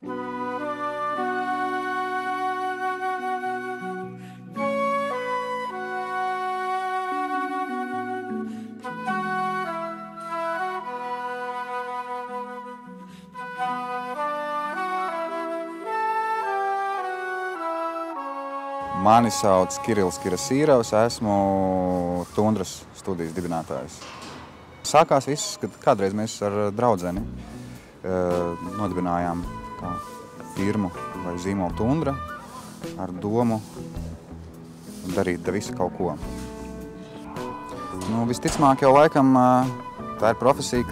Mani sauc Kirillis Kirasīrovs, esmu Tundras studijas dibinātājs. Sākās viss, kad kādreiz mēs ar draudzeni nodibinājām firmu vai zīmolu Tundra ar domu darīt visu kaut ko. Visticamāk jau laikam tā ir profesija,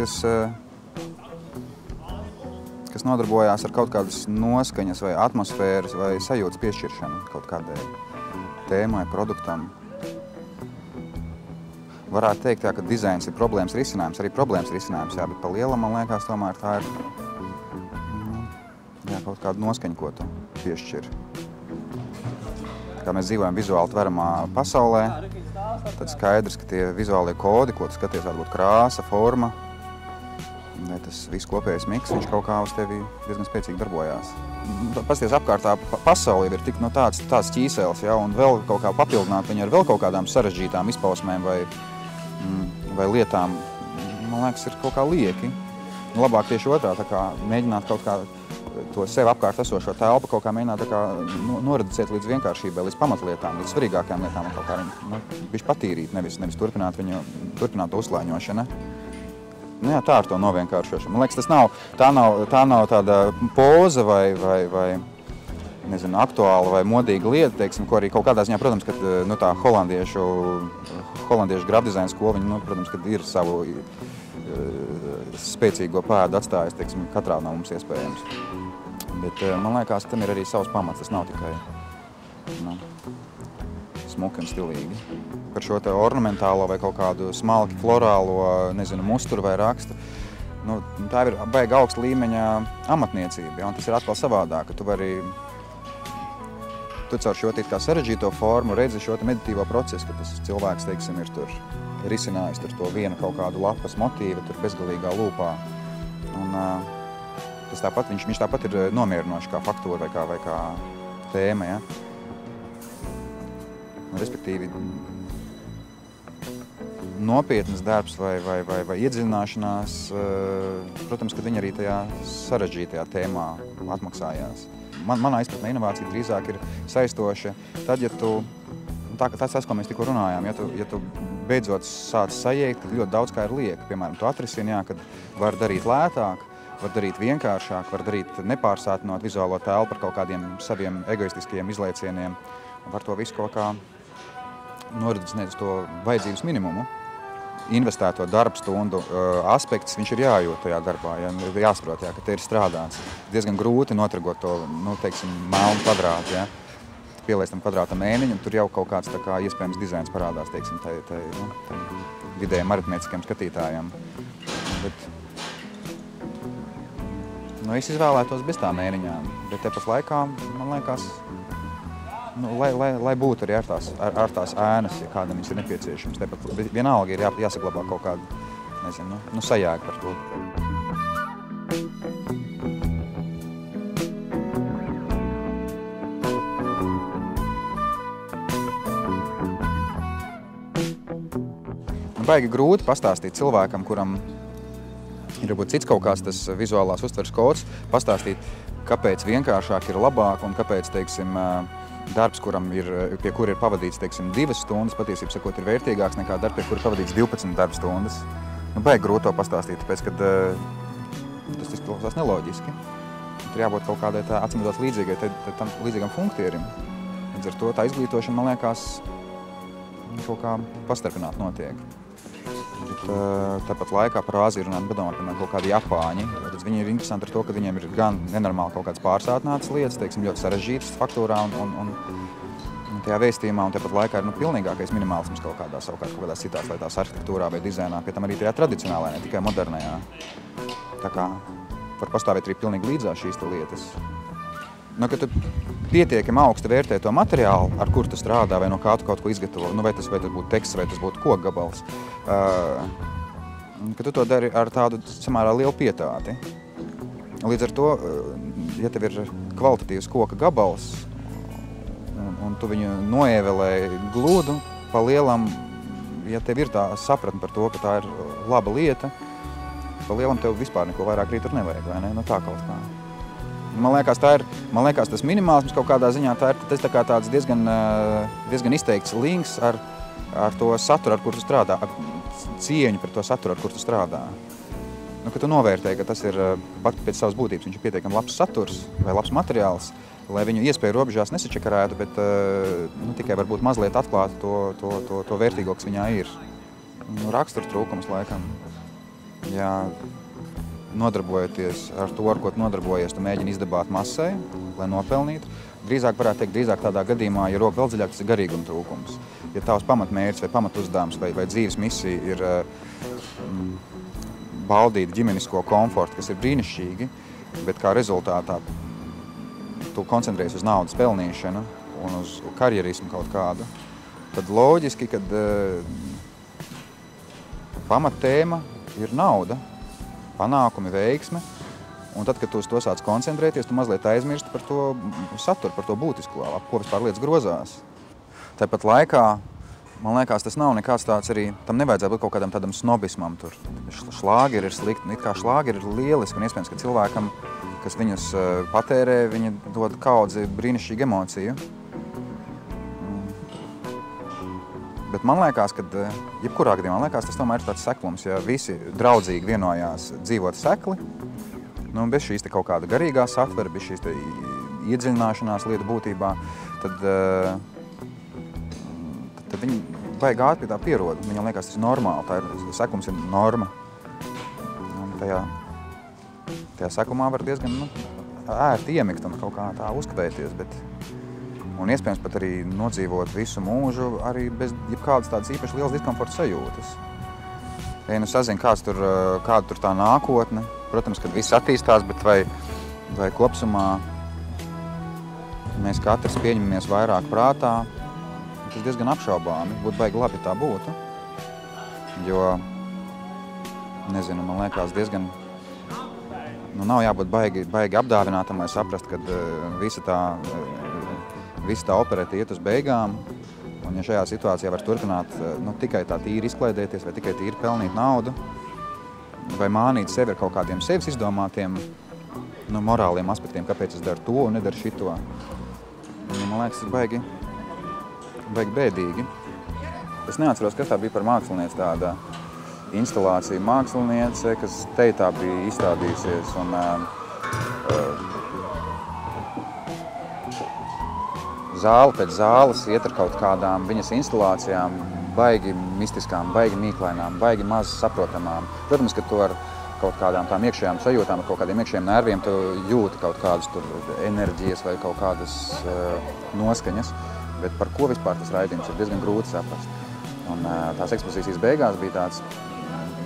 kas nodarbojās ar kaut kādas noskaņas vai atmosfēras vai sajūtas piešķiršanu kaut kādai tēmai, produktam. Varētu teikt, ka dizains ir problēmas risinājums, arī problēmas risinājums, bet pa lielam, man liekas, tomēr tā ir kaut kāda noskaņa, ko tu piešķir. Kā mēs dzīvojam vizuāli tveramā pasaulē, tad skaidrs, ka tie vizuālie kodi, ko tu skaties, varbūt krāsa, forma, vai tas viss kopējais miks, viņš kaut kā uz tevi diezgan spēcīgi darbojās. Pasties apkārtā pasauli ir tik tāds ķīsēls, un vēl kaut kā papildināt viņu ar vēl kaut kādām sarežģītām izpausmēm vai lietām, man liekas, ir kaut kā lieki. Labāk tieši otrā, tā kā mēģināt kaut kā to sev apkārt esošo telpu, kaut kā mēģināt noreducēt līdz vienkāršībai, līdz pamatlietām, līdz svarīgākajām lietām, un kaut kā bišķi patīrīt, nevis turpināt to uzlāņošanu. Jā, tā ar to novienkāršošanu. Man liekas, tā nav tāda poza vai nezinu, aktuāla vai modīga lieta, teiksim, ko arī kaut kādā ziņā, protams, ka tā holandiešu grafdizaina skola, viņi, protams, ka ir savu spēcīgo pēdu atstājis, teiksim, katrā no mums iespējams. Bet man liekas, tam ir arī savs pamats, tas nav tikai smuki un stilīgi. Par šo te ornamentālo vai kaut kādu smalki florālo, nezinu, musturu vai rakstu. Tā ir baigi augsta līmeņa amatniecība, un tas ir atkal savādāk, ka tu caur šo sarežģīto formu redzi šo meditīvo procesu, ka tas cilvēks, teiksim, ir tur risinājis to vienu kaut kādu lapas motīvu, tur bezgalīgā lūpā. Un viņš tāpat ir nomierinošs kā faktūra vai kā tēma, ja? Respektīvi, nopietnas darbs vai iedziļināšanās, protams, ka viņi arī tajā sarežģītajā tēmā atmaksājās. Manā izpratnē inovācija drīzāk ir saistoša tad, ja tu, tas, ko mēs tikko runājām, ja tu beidzot sāc sajēgt, ka ļoti daudz kā ir lieka. Piemēram, tu atrisini, kad var darīt lētāk, var darīt vienkāršāk, var darīt nepārsātinot vizuālo telpu par kaut kādiem saviem egoistiskiem izlaicieniem. Var to visu kaut kā noreducināt uz to vajadzības minimumu. Investēto darbstundu aspekts, viņš ir jājūt tajā darbā, jāsaprot, ka te ir strādāts. Diezgan grūti notragot to, teiksim, melnu kvadrātu, ja. Pieliec tam kvadrātam mēniņam, tur jau kaut kāds iespējams dizains parādās, teiksim, vidējiem aritmētiskiem skatītājiem. Bet, es izvēlētos bez tā mēniņām, bet tepat laikā, man liekas, lai būtu arī ar tās ēnas, ja kādam viņas ir nepieciešams. Tāpat vienalga ir jāsaglabā kaut kāda, nezinu, sajēga par to. Baigi grūti pastāstīt cilvēkam, kuram ir varbūt cits kaut kāds tas vizuālās uztveres kods, pastāstīt, kāpēc vienkāršāk ir labāk un kāpēc, teiksim, darbs, pie kura ir pavadīts, teiksim, 2 stundas, patiesībā sakot, ir vērtīgāks nekā darbs, pie kura pavadīts 12 darba stundas. Baigi grūti to pastāstīt, tāpēc, ka tas izklausās neloģiski. Tur jābūt kaut kādai acīmredzot līdzīgam funktierim. Līdz ar to tā izglītošana, man liekas, kaut kā pastarpināt notiek. Tāpat laikā par Āziju runāt, padomāt, piemēram, kaut kādi Japāņi. Viņi ir interesanti ar to, ka viņiem ir gan nenormāli kaut kādas pārsātinātas lietas, teiksim, ļoti sarežģītas faktūrā un tajā vēstījumā, un tāpat laikā ir pilnīgākais minimālisms kaut kādās citās lietās, arhitektūrā vai dizainā, pie tam arī tajā tradicionālajā, ne tikai modernajā. Tā kā var pastāvēt arī pilnīgi līdzās šīs lietas. Kad tu pietiekami augsti vērtē to materiālu, ar kur tu strādā, vai no kā tu kaut ko izgatavo, vai tas būtu teksts, vai tas būtu kokgabals, ka tu to dari ar tādu samērā lielu pietāti. Līdz ar to ja tev ir kvalitatīvs koka gabals, un tu viņu noievelē gludu, pa lielam, ja tev ir tā sapratne par to, ka tā ir laba lieta, pa lielam tev vispār neko vairāk rīt tur nevajag, vai ne? Nu tā kaut kā. Man liekas, tas minimālisms kaut kādā ziņā, tas tā kā tāds diezgan izteikts links ar to saturu, ar kur tu strādā, ar cieņu par to saturu, ar kur tu strādā. Nu, ka tu novērtē, ka tas ir pat pēc savas būtības, viņš ir pietiekami labs saturs vai labs materiāls, lai viņu iespēju robežās nesačakarētu, bet tikai varbūt mazliet atklātu to vērtīgo, kas viņā ir. Nu, rakstura trūkums laikam. Jā, nodarbojoties ar to, ar ko tu nodarbojies, tu mēģini izdabāt masai, lai nopelnītu. Drīzāk varētu teikt, tādā gadījumā, ja roka vēl dziļāk, tas ir garīguma trūkums. Ja tavs pamatmērķis vai pamatuzdevums vai dzīves misija ir baudīt ģimenisko komfortu, kas ir brīnišķīgi, bet kā rezultātā tu koncentrējies uz naudas pelnīšanu un uz karjerismu kaut kādu, tad loģiski, kad pamattēma ir nauda, panākumi, veiksme, un tad, kad tu uz to sāc koncentrēties, tu mazliet aizmirsti par to saturu, par to būtisko, ap ko vispār lietas grozās. Tāpat laikā, man liekas, tas nav nekāds tāds arī, tam nevajadzētu būt kaut kādam tādam snobismam tur. Šlāgeri ir slikti, it kā šlāgeri ir lieliski, un iespējams, ka cilvēkam, kas viņus patērē, viņi dod kaudzi brīnišķīgu emociju. Bet man liekas, ka jebkurā gadījumā, man liekas, tas tomēr ir tāds seklums, ja visi draudzīgi vienojās dzīvot sekli, nu, bez šīs te kaut kāda garīgā satvera, bez šīs te iedziļināšanās lietu būtībā, tad viņi vajag ātri pie tā pierod. Viņam liekas, tas ir normāli, seklums ir norma. Un tajā seklumā var diezgan ērti iemikt un kaut kā tā uzkavēties, un iespējams pat arī nodzīvot visu mūžu arī bez jebkādas tādas īpaši liels diskomforta sajūtas. Ja nu sazinu, kāda tur tā nākotne, protams, kad viss attīstās, bet vai kopsumā mēs katrs pieņemamies vairāk prātā, tas diezgan apšaubāmi, būtu baigi labi, ja tā būtu, jo, nezinu, man liekas diezgan, nav jābūt baigi apdāvinātam, lai saprast, kad visa tā operēta iet uz beigām, un ja šajā situācijā var turpināt tikai tā tīri izklaidēties vai tikai tīri pelnīt naudu, vai mānīt sevi ar kaut kādiem sevis izdomātiem morāliem aspektiem, kāpēc es daru to un nedaru šito. Man liekas, tas baigi bēdīgi. Es neatceros, kas tā bija par mākslinieci, tāda instalācija māksliniece, kas teitā bija izstādījusies un zāle pēc zāles iet ar kaut kādām viņas instalācijām, baigi mistiskām, baigi mīklainām, baigi maz saprotamām. Protams, ka tu ar kaut kādām tām iekšējām sajūtām, ar kaut kādiem iekšējiem nerviem, tu jūti kaut kādas tur enerģijas vai kaut kādas noskaņas. Bet par ko vispār tas raidījums ir diezgan grūti saprast. Un tās ekspozīcijas beigās bija tāds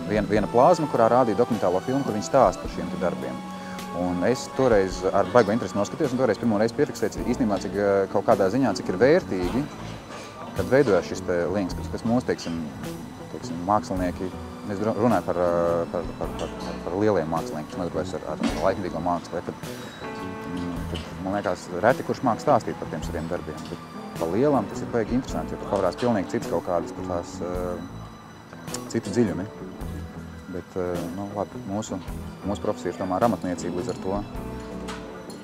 viena plāzma, kurā rādīja dokumentālo filmu, kur viņi stāsta par šiem darbiem. Un es toreiz ar baigo interesi noskatījos, un toreiz pirmo reizi pierakstīju īstenībā, cik kaut kādā ziņā, cik ir vērtīgi, kad veidojas šis links, kas mūsu, teiksim, mākslinieki, es runāju par lieliem māksliniekiem, kas nodarbojas ar laikmetīgo mākslu, kad man liekas, reti kurš māk stāstīt par tiem saviem darbiem. Bet pa lielam tas ir baigi interesanti, jo tu pavarās pilnīgi cits kaut kādas tās citi dziļumi. Bet, labi, mūsu profesija ir tomēr amatniecība, līdz ar to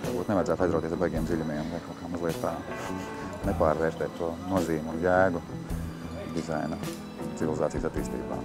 varbūt nevajadzētu aizrauties ar baigiem dziļumiem vai kaut kā mazliet tā nepārvērtēt to nozīmi un jēgu dizaina civilizācijas attīstībā.